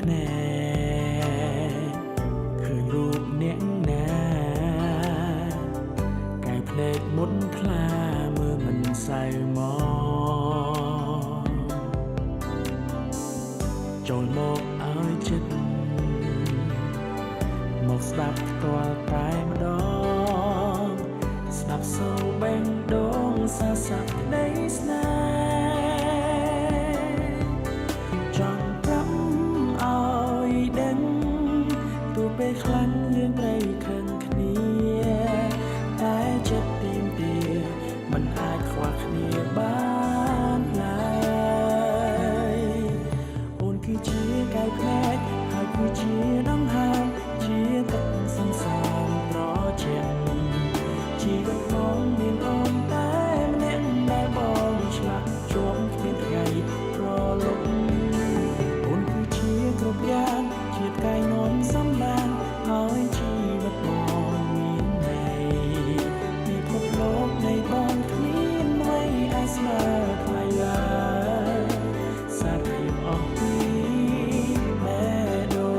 ភ្នែកឃើញរូបអ្នកណាកែភ្នែកមុនថ្លាមើលមិនសៅមកចូលមកឲ្យចិត្តមកស្ដាប់ផ្ទាល់តែម្ដងស្ដាប់សូរបេងដូងសាស័កនៃស្នេហ៍ចង់ប្រាប់ឲ្យដឹងទោះពេលខ្លាំងយើងត្រូវខឹងគ្នាតែចិត្តទីមទាមិនអាចខ្វះគ្នាបានឡើយអូនគឺជាកែវភ្នែកហើយគឺជាដង្ហើមជាទឹកសន្សើមត្រជាក់ជីវិតបងមានអូនតែម្នាក់ដែលបងឆ្លាក់ជាប់គ្មានថ្ងៃប្រលប់អូនគឺជាគ្រប់យ៉ាងជាផ្កាយនំសំបានឲ្យជីវិតបងមានន័យពិភពលោកនៃបងគ្មានអ្វីអាចស្មើថ្លៃឡើយសារភាពអស់ពីបេះដូ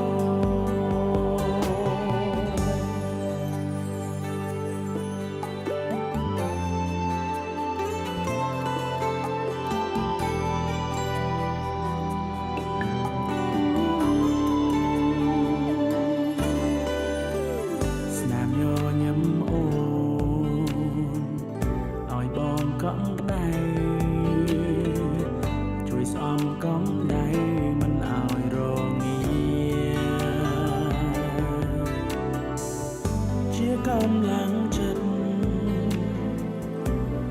ងកំដៅជួយស្អំកំដៅមិនឲ្យរងាជាកម្លាំងចិត្ត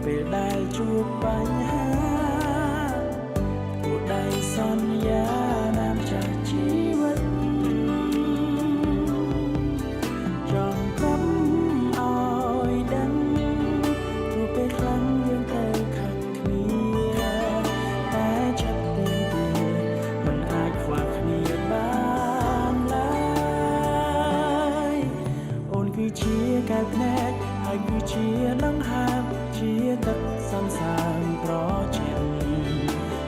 ពេលដែលជួបបញ្ហាពួកដៃសន្យាណាមចាស់ជីវិតចង់កំឲ្យដឹងទោះពេលខ្លាំងយើងទៅខឹងគ្នាតែចិត្តទីទីមិនអាចខ្វះគ្នាបានឡើយអូនគឺជាកែវភ្នែកហើយគឺជាដង្ហើមជាទឹកសន្សើមត្រជាក់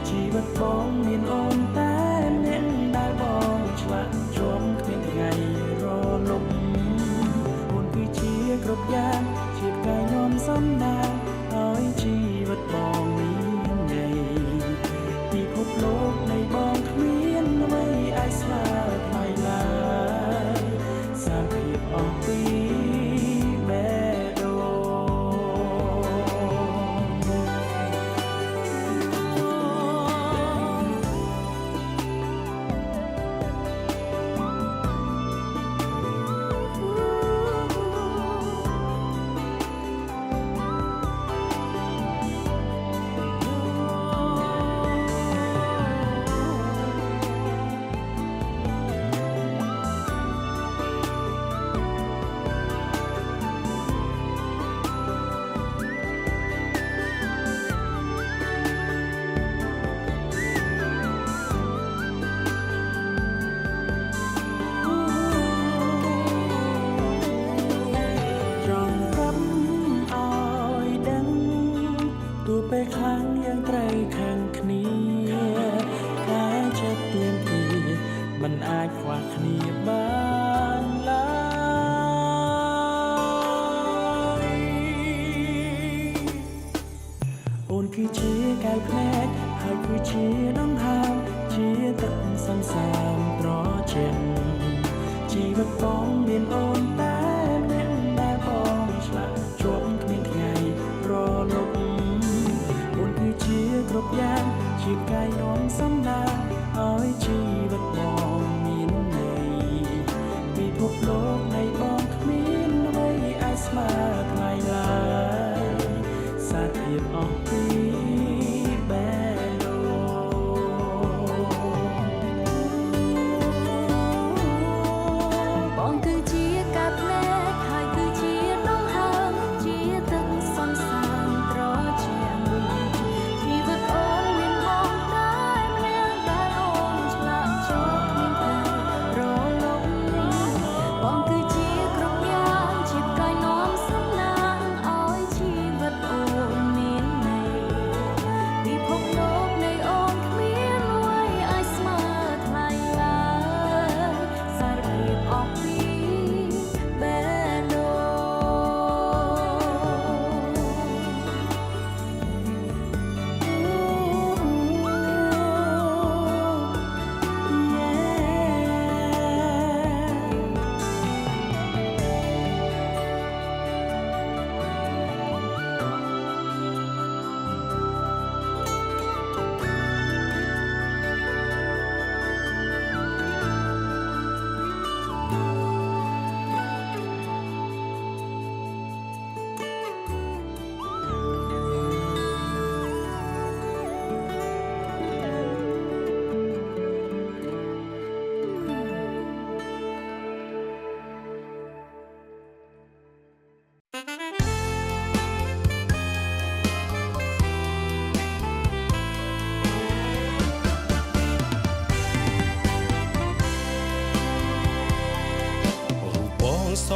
ជីវិតបងមានអូនតែម្នាក់ដែលបងឆ្លាក់ជាប់គ្មានថ្ងៃរលំអូនគឺជាគ្រប់យ៉ាងជាផ្កាយនាំសំណាងឲ្យជីវិតបងមានន័យពិភពលោកនៃបងគ្មានអ្វីអាចស្មើថ្លៃឡើយសារភាពអស់ពីបេះដូងទោះពេលខ្លាំងយើងត្រូវខាងគ្នាតែចិត្តទៀមទាមិនអាចខ្វះគ្នាបានឡើយអូនគឺជាកែវភ្នែកហើយគឺជាដង្ហើមជាទឹកសន្សើមត្រជាក់ជីវិតបងមានអូនតែម្នាក់ដែលបងឆ្លាក់ជាប់គ្មានថ្ងៃរលប់ជាគ្រប់យ៉ាងជាផ្កាយនាំសំណាងឲ្យជីវិតបងមានន័យពិភពលោកនៃបងគ្មានអ្វីអាចស្មើថ្លៃឡើយសារភាពអស់ពីបេះដូងបងគឺជាកាប់លែកហើយគឺជាដងហើមជាទឹកសន្សើមត្រជាក់ជីវិតអូនមានបងតែម្នាក់ដែលអូនឆ្លាក់ជាប់គ្មានថ្ងៃរលំបងគឺជាគ្រប់យ៉ាងជាផ្កាយនាំសំណាងឲ្យជីវិតអូនមានន័យ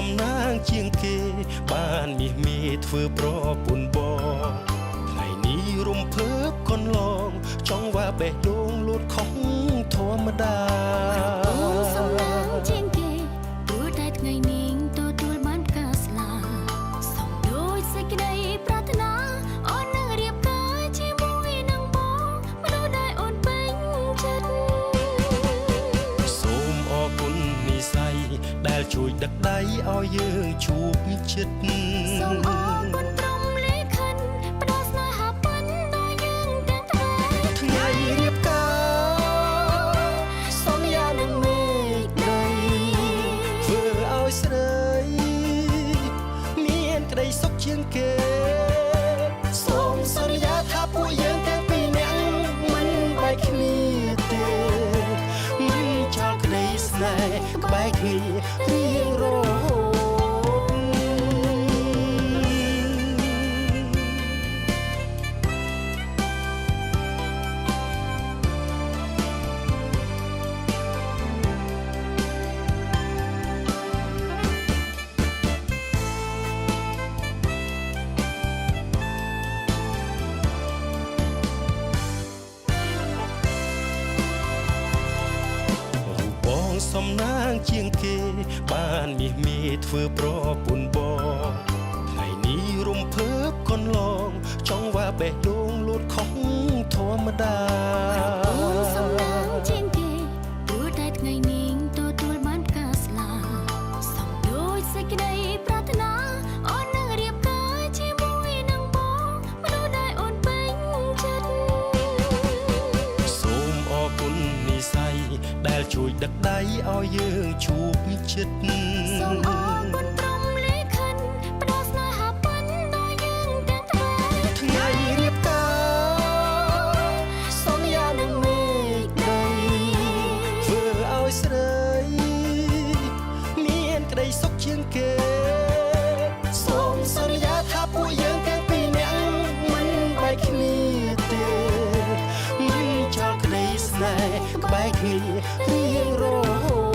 សំណាងជាងគេបានមាសមេធ្វើប្រពន្ធបងថ្ងៃនេះរំភើបកន្លងចង់ว่าបេះដូងលូតខុសធម្មតាអូនសំណាងជាងគេព្រោះតែថ្ងៃនេះទទួលបានការស្លាសំដូចសេចក្តីប្រាថ្នាអូននឹងរៀបការជាមួយនឹងបងមនុស្សដែលអូនពេញចិត្តសូមអរគុណនិស្ស័យដែលជួយដឹកដៃឲ្យយើងជួបចិត្តសូមអរគុណក្រុមលេខិនផ្ដល់ស្នេហាពិនដល់យើងទាំងថ្ងៃរៀបការសន្យានឹងមេឃដីធ្វើឲ្យស្រីមានក្តីសុខជាងគេសូមសន្យាថាពួកយើងទាំងពីរនាក់មិនបែកគ្នាទេមិនចោលក្តីស្នេហ៍ក្បែរគ្នារៀងរហូតសំណាងជាងគេបានមាសមេធ្វើប្រពន្ធបងថ្ងៃនេះរំភើបកន្លងចង់ว่าបេះដូងលូតខុសធម្មតាអូនសំណាងជាងគេព្រោះតែថ្ងៃនេះទទួលបានការស្លាសំដូចសេចក្តីប្រាថ្នាអូននឹងរៀបការជាមួយនឹងបងមនុស្សដែលអូនពេញចិត្តសូមអរគុណនិស្ស័យដែលជួយដឹកដៃឲ្យយើងជួបចិត្តសូមអរគុណក្រុមលេខិនផ្ដល់ស្នេហាពិនដល់យើងទាំងថ្ងៃរៀបការសន្យានឹងមេឃដីធ្វើឲ្យស្រីមានក្តីសុខជាងគេសូមសន្យាថាពួកយើងទាំងពីរនាក់មិនបែកគ្នាទេមិនចោលក្តីស្នេហ៍ក្បែរគ្នារៀងរហូត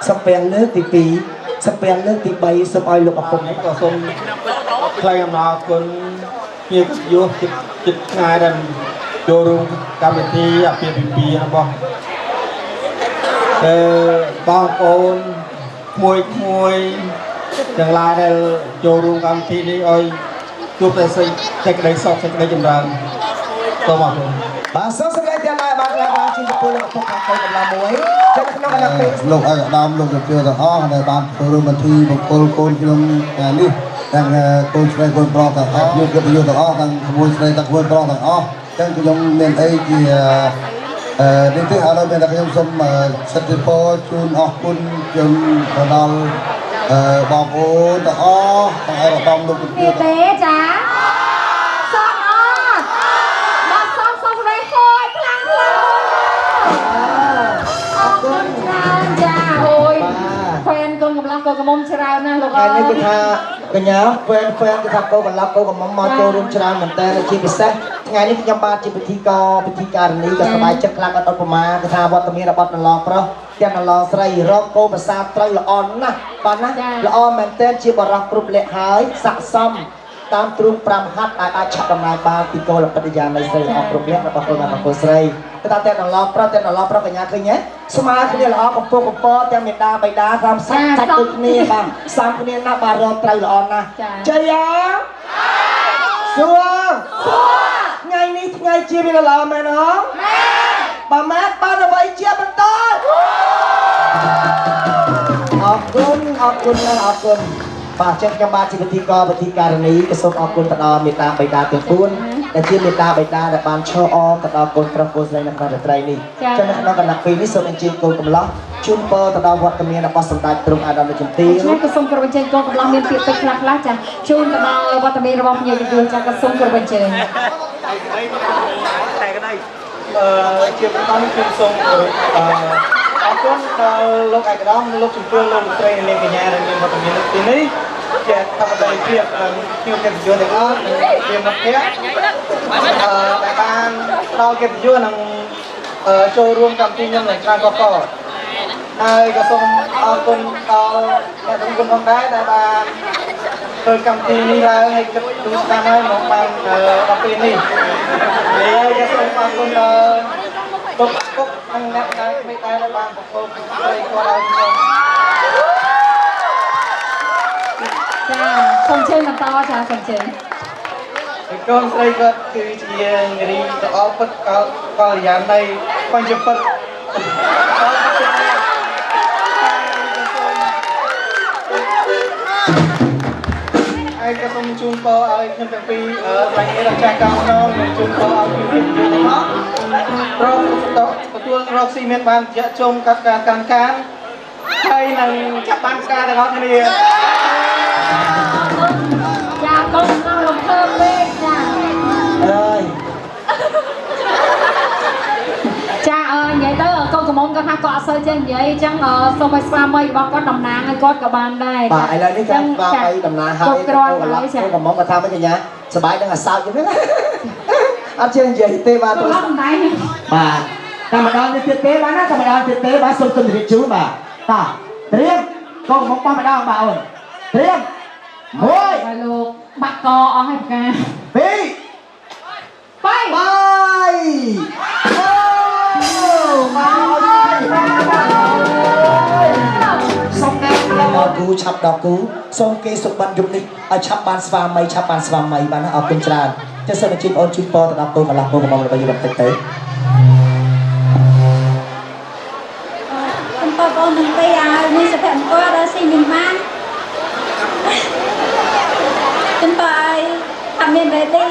សំពងលើកទី2សំពងលើកទី3សូមឲ្យលោកអពុកក៏សូមថ្លែងអំណរគុណជាយុទ្ធចិត្តថ្ងៃដែលចូលរួមកម្មវិធីអាពាហ៍ពិពាហ៍របស់បងប្អូនមួយទាំងឡាយដែលចូលរួមកម្មវិធីនេះឲ្យជួបតែសេចក្តីសុខសេចក្តីចម្រើនសូមអរគុណបាទសូមសម្ដែងទាំងឡាយបានជាចំពោះលោកអពុកខាងក្រោយកម្លាំងមួយចាក់ក្នុងអនាគតលោកអាដាមលោកជំទាវទាំងអស់ដែលបានចូលរួមពិធីមង្គលកូនខ្ញុំនេះទាំងកូនស្រីកូនប្រុសទាំងអស់យកកិត្តិយសទាំងអស់ទាំងក្មួយស្រីទាំងក្មួយប្រុសទាំងអស់ចឹងខ្ញុំមានអីជានេះទេឥឡូវមានតែខ្ញុំសូមសិទ្ធិពរជូនអរគុណខ្ញុំទៅដល់បងប្អូនទាំងអស់ទាំងអាដាមលោកជំទាវទេចាសូមអរបាទសូមរៃខូចខ្លាំងអរគុណច្រើនចាអូយហ្វេនកូនកំឡុងកូនកំមុំច្រើនណាស់លោកអើយនេះគឺថាកញ្ញាហ្វេនគឺថាកូនកំឡុងកូនកំមុំមកចូលរួមច្រើនមែនតើជាពិសេសថ្ងៃនេះខ្ញុំបានជាពិធីការនីក៏សប្បាយចិត្តខ្លាំងអត់ឧបមាគឺថាវត្តមានរបស់នឡងប្រុសទាំងនឡងស្រីរកកូនប្រសាត្រូវល្អណាស់បាទណាល្អមែនតើជាបរិះគ្រប់លក្ខហើយស័ក្តិសមតាមទ្រូង5ហាត់អាចឆាប់ដំណើរបានពីកូនបរិយានៃស្រីល្អគ្រប់លក្ខរបស់កូនរបស់កូនស្រីគឺថាទាំងនឡងប្រុសទាំងនឡងប្រុសកញ្ញាឃើញទេស្មើគ្នាល្អកំពុងកំពតទាំងមេដាបៃតាតាមសាច់ដូចគ្នាបាទសាមគ្នាណាស់បាទរកត្រូវល្អណាស់ជ័យ សួរថ្ងៃនេះថ្ងៃជាវាឡមែនហ៎បើម៉ែបានអ្វីជាបន្តអរគុណណាស់អរគុណបាទចឹងខ្ញុំបាទជាពិធីករពិធីការនីក៏សូមអរគុណទៅដល់មេត្តាបិតាទាំងពួនដែលជាមេត្តាបិតាដែលបានឈរអរទៅដល់កូនប្រុសកូនស្រីនៅក្នុងរាត្រីនេះចឹងនៅក្នុងគណៈពេលនេះសូមអញ្ជើញកូនកំឡោះជូនពរទៅដល់វត្តមានរបស់សម្ដេចទ្រង់អាដាមនៃជំទាវខ្ញុំក៏សូមគោរពអញ្ជើញកូនកំឡោះមានពាក្យពេចន៍ខ្លះចាជូនទៅដល់វត្តមានរបស់ភ្ញៀវយើងចាក៏សូមគោរពអញ្ជើញជាបន្តនេះខ្ញុំសូមអរគុណដល់លោកឯកឧត្តមលោកជំទាវលោកស្រីនាងកញ្ញាដែលមានវត្តមាននៅទីនេះជាធម្មតាភាពភ្ញៀវកិត្តិយសទាំងអស់ជាមិត្តភក្តិដែលបានផ្ដល់កិត្តិយសនិងចូលរួមកម្មវិធីខ្ញុំយ៉ាងច្រើនកកហើយក៏សូមអរគុណដល់អ្នកទាំងគុណផងដែរដែលបានធ្វើកម្មវិធីនេះឡើងឲ្យគិតទូតាមហើយមកបានដល់ពេលនេះហើយក៏សូមអរគុណដល់ពុកនិងអ្នកដែលមេតាដែលបានប្រកបស្រីគាត់ឲ្យខ្ញុំចាសូមជើញបន្តចាសូមជើញកូនស្រីគាត់គឺជានារីល្អពិតកល្យាណីបញ្ចពិតហើយក៏សូមជូនពរឲ្យខ្ញុំទាំងពីរថ្ងៃនេះរកចាស់កោណងនិងជូនពរឲ្យពីពីទាំងអស់ទទួលរកស៊ីមានបានជាជុំកាត់ការកាន់កានហើយនឹងចាប់បានការទាំងអស់គ្នាចាកូនកំឡោះលំភើបពេកចាអើយចានិយាយទៅកូនកំមុំគាត់ថាគាត់អត់សូវចេះនិយាយអញ្ចឹងសូមឲ្យស្វាមីរបស់គាត់តំណាងឲ្យគាត់ក៏បានដែរបាទឥឡូវនេះខ្ញុំស្វាមីតំណាងហើយកូនកំឡោះកូនកំមុំគាត់ថាមិនកញ្ញាសប្បាយនឹងអាសោចចឹងណាអត់ចេះនិយាយទេបាទគាត់សំដែងបាទតែម្ដងនេះទៀតទេបាទណាតែម្ដងទៀតទេបាទសូមជម្រាបជូនបាទតោះត្រៀមកូនកំមុំបោះម្ដងបាទអូនត្រៀមមួយហើយលោកបាក់កអស់ហើយផ្កាពីរបាយសូមដល់គូឆាប់ដល់គូសូមគេសុបិនយប់នេះឲ្យឆាប់បានស្វាមីបានណាអរគុណច្រើនចាសសូមអញ្ជើញអូនជូនពរទៅដល់កូនកន្លះកូនរបស់របស់យើងបន្តិចទៅបងនឹងទៅឲ្យមានសុភមង្គលដល់ស៊ីមានបានចំបាយអត់មានរេទី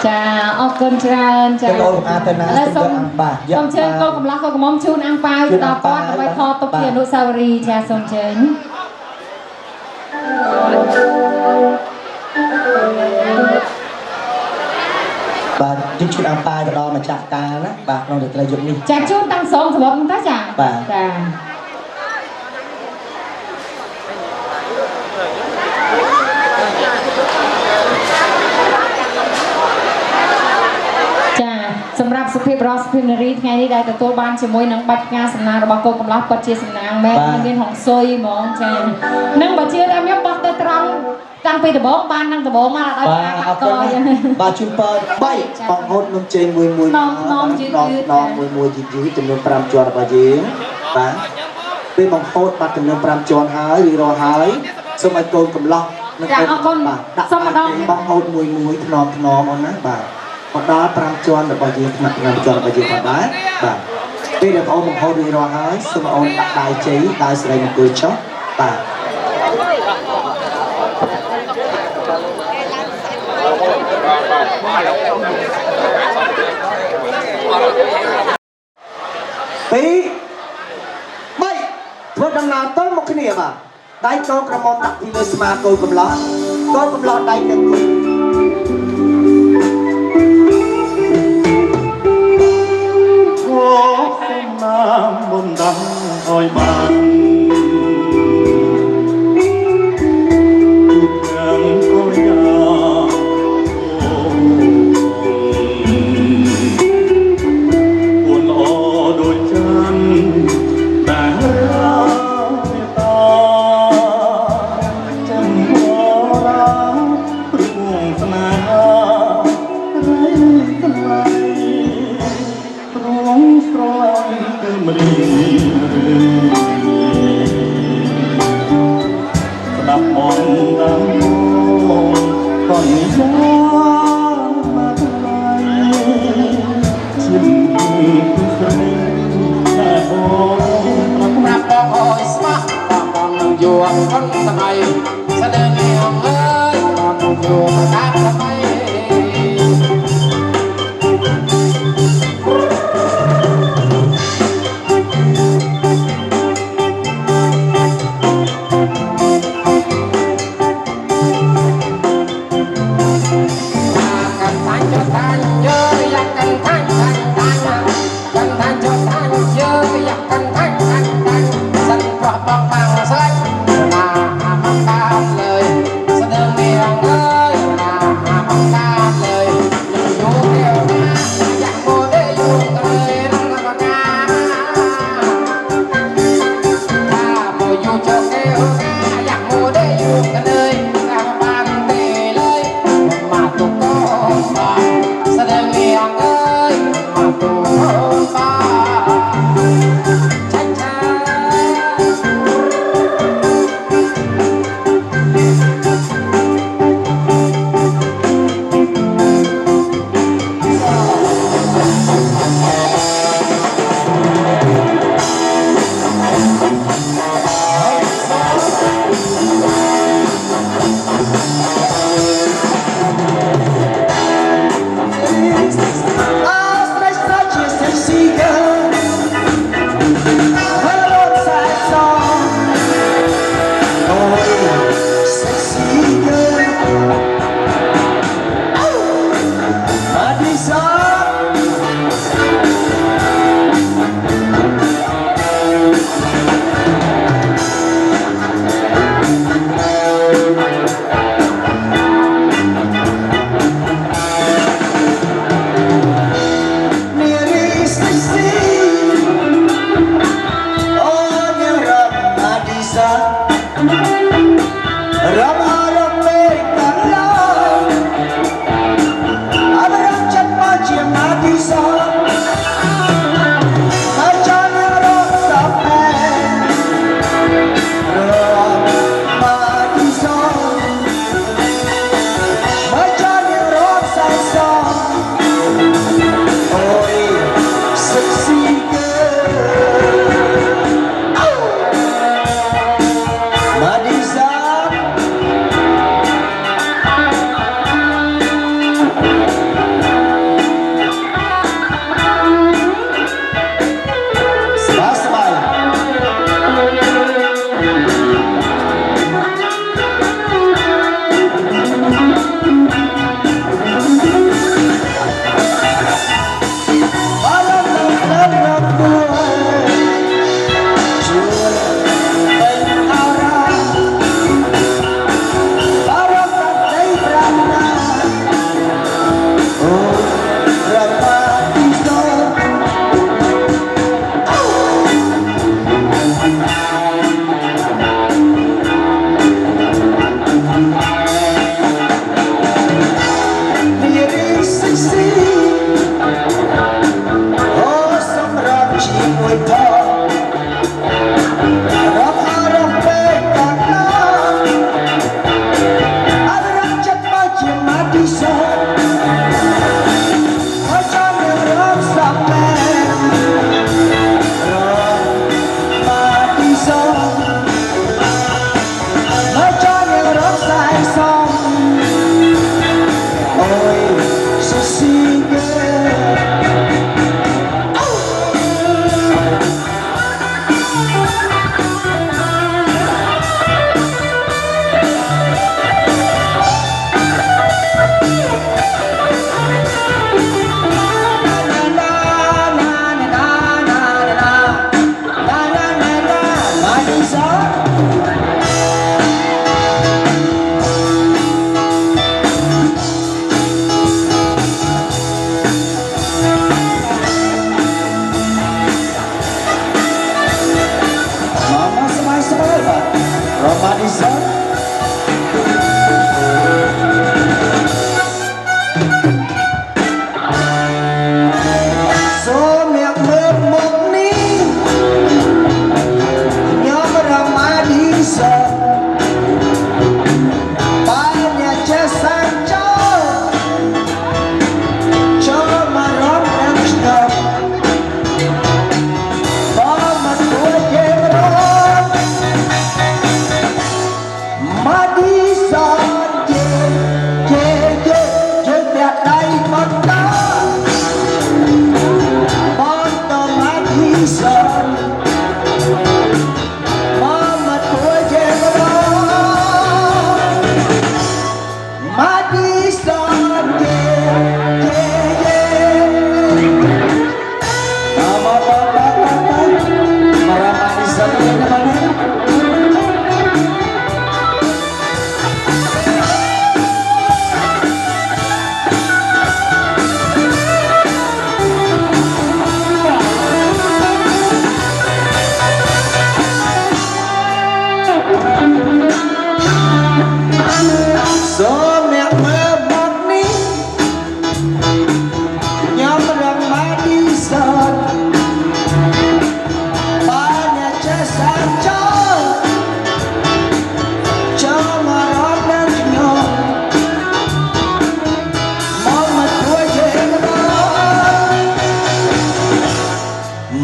ចាអរគុណច្រើនចាកូនអាទៅណាសូមជើញកូនកំឡោះកូនកំមុំជូនអាំងប៉ាវទៅដល់គាត់ដើម្បីថតទុកជាអនុស្សាវរីយ៍ចាសូមជើញបាទជូនអាំងប៉ាវទៅដល់ម្ចាស់ការណាបាទក្នុងរាត្រីយប់នេះចាជូនតាំងសងសម្រាប់ហ្នឹងតាចាចាសម្រាប់សុភាពរស់សុភាពនារីថ្ងៃនេះដែលទទួលបានជាមួយនឹងបាច់ផ្កាសំណាងរបស់កូនកំឡោះពិតជាសំណាងមែនមានហងស៊ុយហ្មងចានឹងបើជឿថាខ្ញុំបោះទៅត្រង់តាំងពីដំបូងបាននឹងដំបូងមកដល់ផ្កាកាត់កបាទជូនពរ3បងអូននឹងជេងមួយមួយយឺតចំនួន5ជាន់របស់យើងបាទពេលបងហូតបាត់ចំនួន5ជាន់ហើយឬរហើយសូមឲ្យកូនកំឡោះនឹងអរគុណសូមម្ដងបងហូតមួយថ្នមអូនណាបាទមកដល់5ជាន់របស់យើងថ្នាក់5ជាន់របស់យើងផងដែរបាទពេលដែលបងអូនបង្ហូតរួចរាល់ហើយសូមអូនដាក់ដៃជ័យដៃស្រីអង្គុយចុះបាទពីរ3ធ្វើដំណើរទល់មកគ្នាបាទដៃកូនក្រមុំដាក់ពីលើស្មាកូនកំឡោះដៃទាំងគូមុនដំឲ្យបានទាំងកូនយ៉ាអូនល្អដូចច័ន្ទដែលរាតាចាំរាព្រោះស្នេហារីកន្លែព្រមស្រឡាញ់គឺមរីស្ដាប់បងតាមកូននិយា គឺស្រេងតែអូន ប្រាប់បងអើយស្មោះបងនឹងយួរកូនសម័យស្ដីនាងអើយបងនឹងយួរតាសម័យ Sexy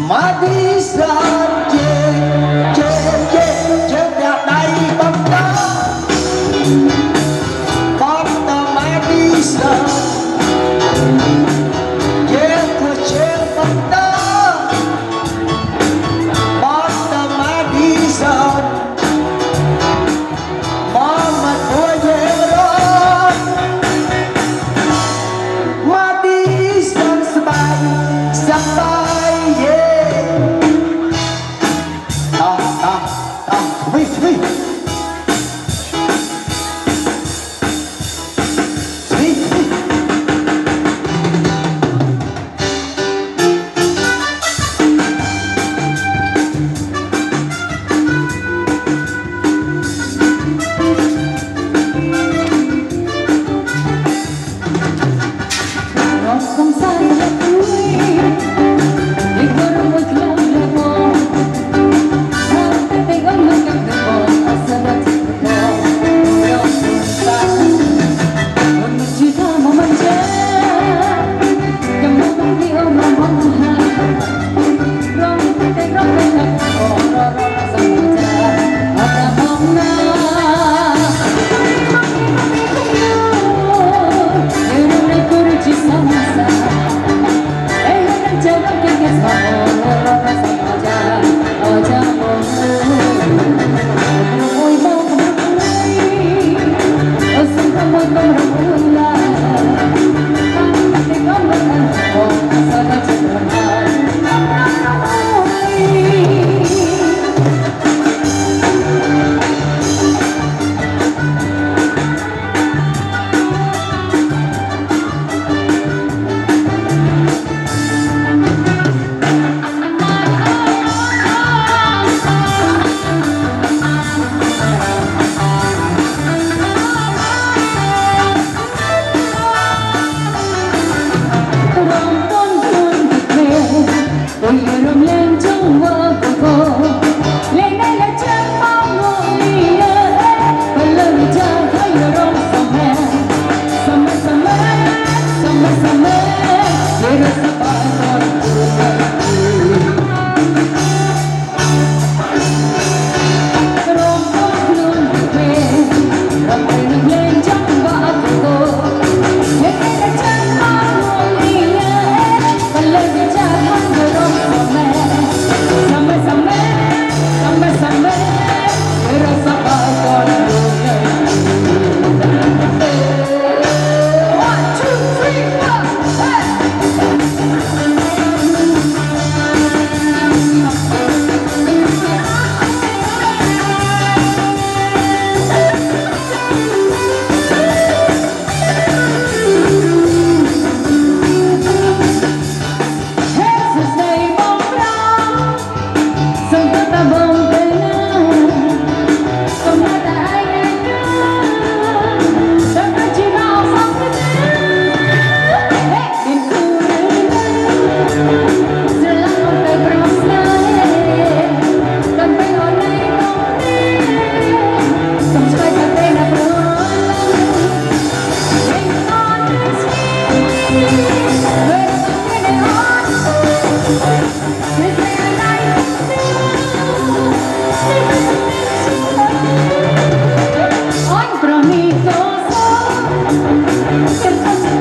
มาดีสันเจเจเจเจแบบใดบังตาบังตามาดีสันเจเธอเชบังตาบังตามาดีสันมามาตัวเยรอนมาดีสันสบายสบาย Sweet.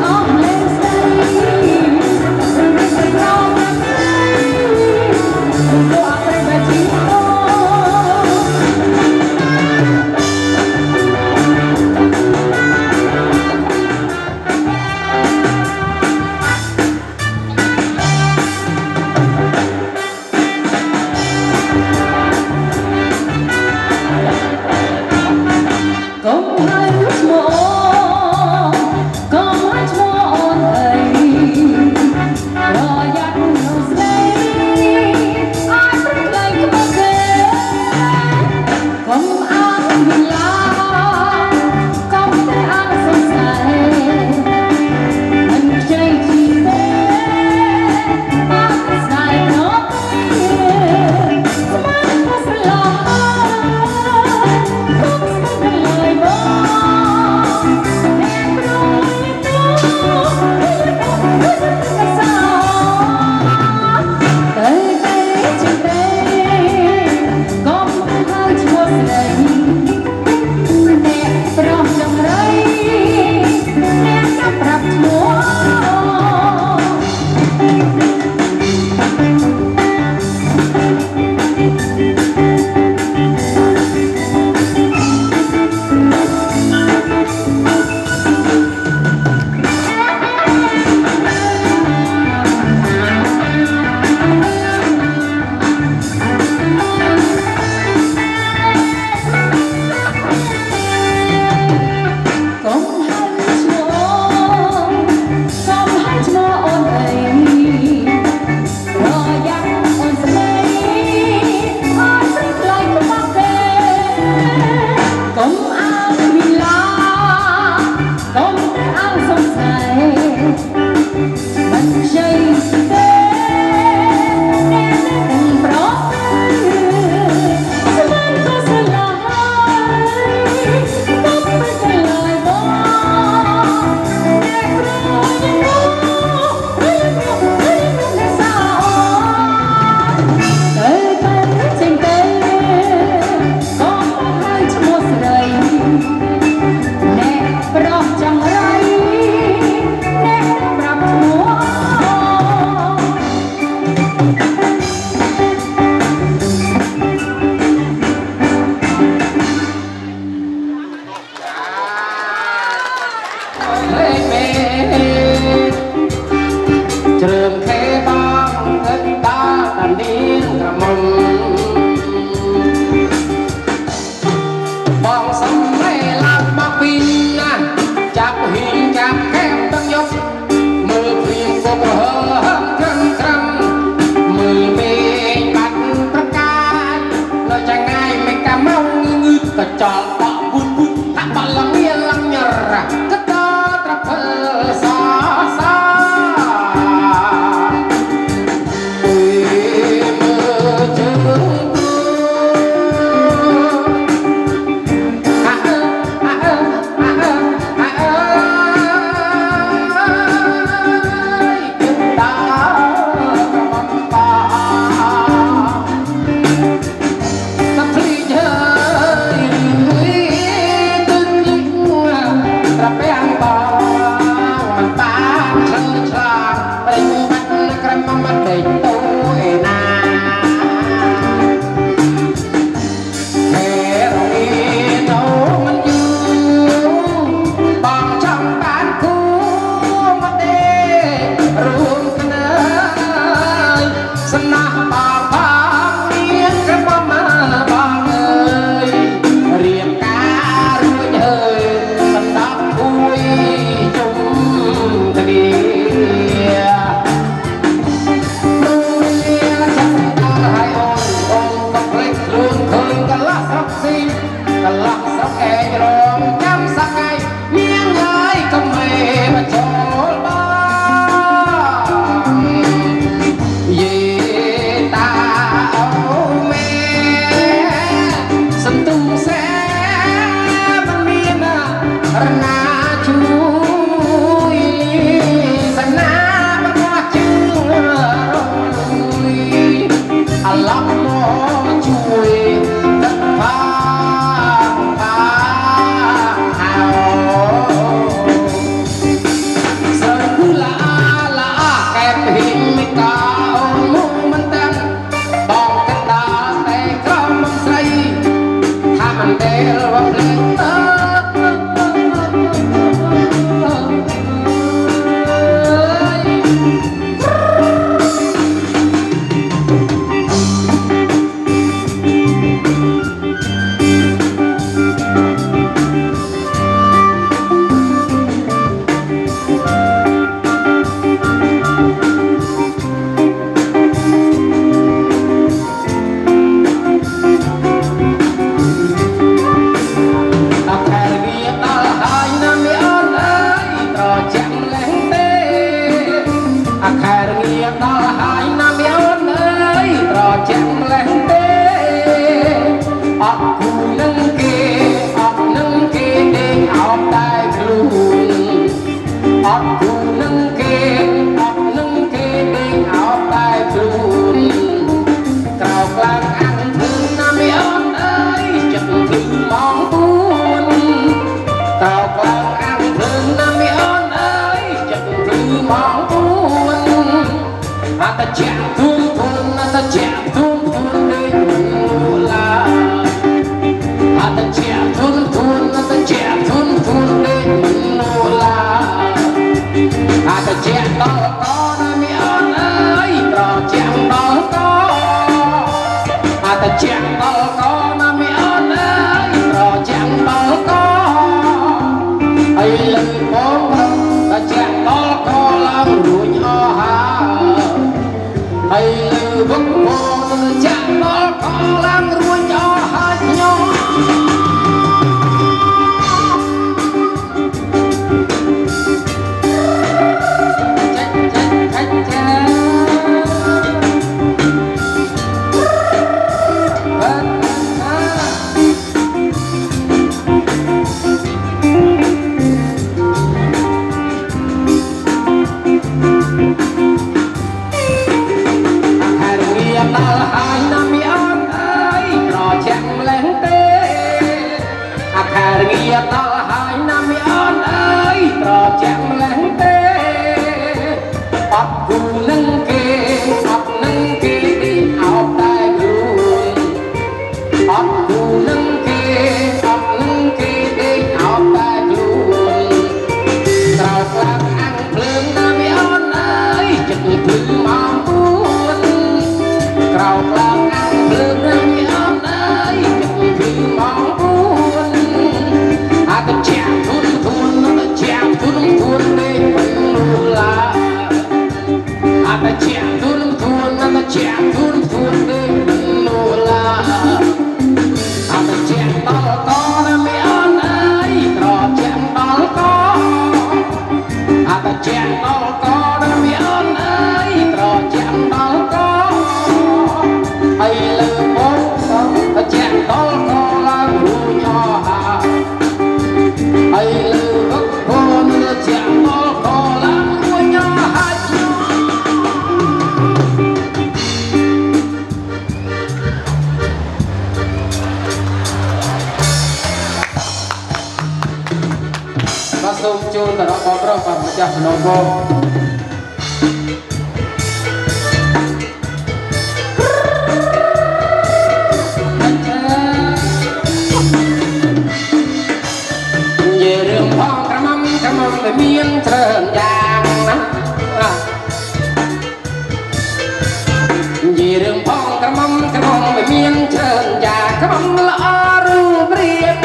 អ ចាំងដល់កណាមីអូនអើយប្រចាំងដល់កហើយលើបងប្រចាំងដល់កឡើងរួញអស់ហើយលើវឹកបងចាំងដល់កឡើងរួញអស់ហើយខ្ញុំ ដល់ហើយណាមីអូនអើយប្រចាំម្លេះទេអត់គូនឹងគេអត់នឹងគេទីអោបតែខ្លួនអត់គូនឹងគេអត់នឹងគេទីអោបតែខ្លួនក្រោកឡើងអាំងភ្លើងណាមីអូនអើយចិត្តភ្លឺមក4ក្រោកឡើងអាំងភ្លើងណាមីអូនអើយចិត្តភ្លឺមក Hãy subscribe cho kênh Ghiền Mì Gõ để không bỏ lỡ Sông chôn và nó có rất là một trăm nó vô về đường phong cảm ơn về miên trơn vàng về đường phong cảm ơn về miên trơn vàng cảm ơn là rùa riêng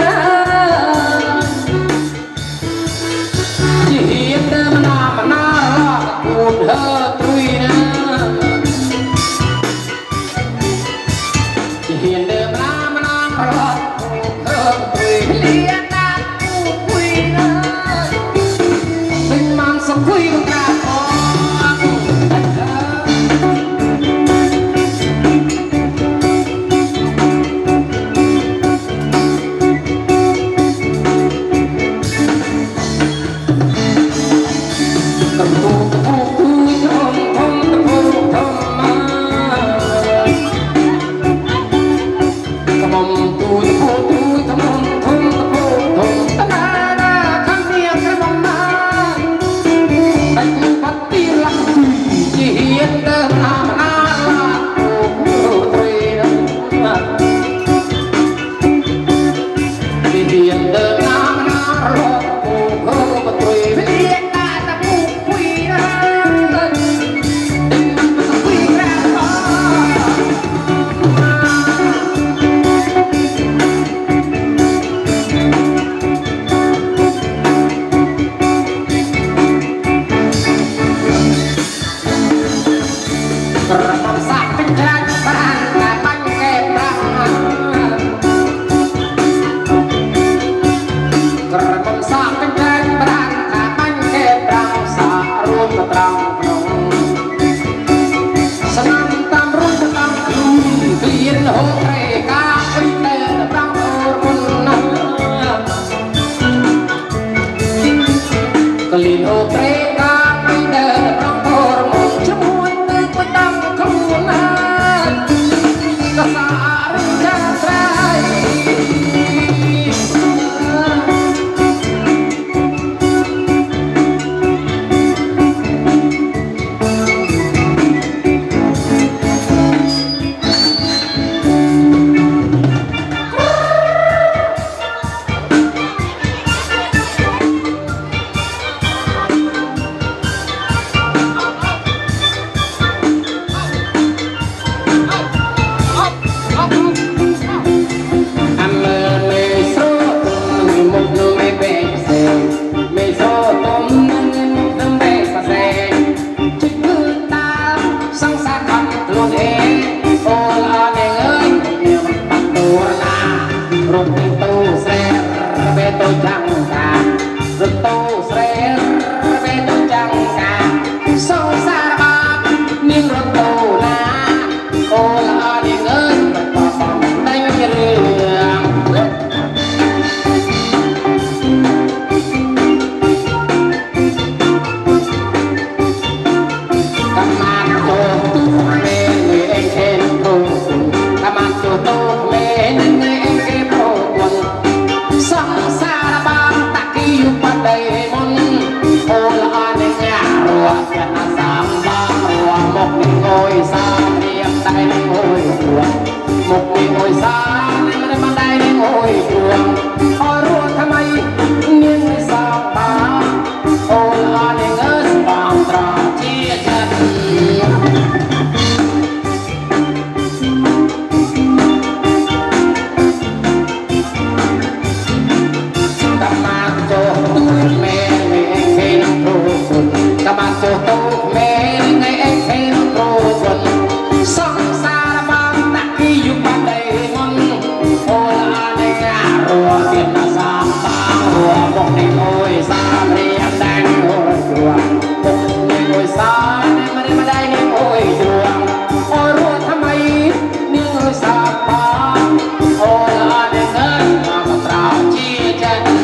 hiện đêm nào mà nó មុខនេះមួយសានេះមិនបានដែរនេះមួយព្រួងអររួทำไมនាងនេះសោកបានអូនអនេះងើស្បងត្រង់ជាចិត្តcác bạn cho tôi mẹ ngày em thêm pro quần song xa ban tạc khi dùng ban đầy ngon ô là đây à rùa tiền là xa ba rùa một ngày ngồi xa thì em đang ngồi chùa một ngày ngồi xa nên mà đây nên ngồi chùa ôi rùa thăm ấy nhưng ngồi xa ba ô là đây ngân mà còn trào chia chân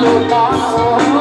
ลูกบอลโอ้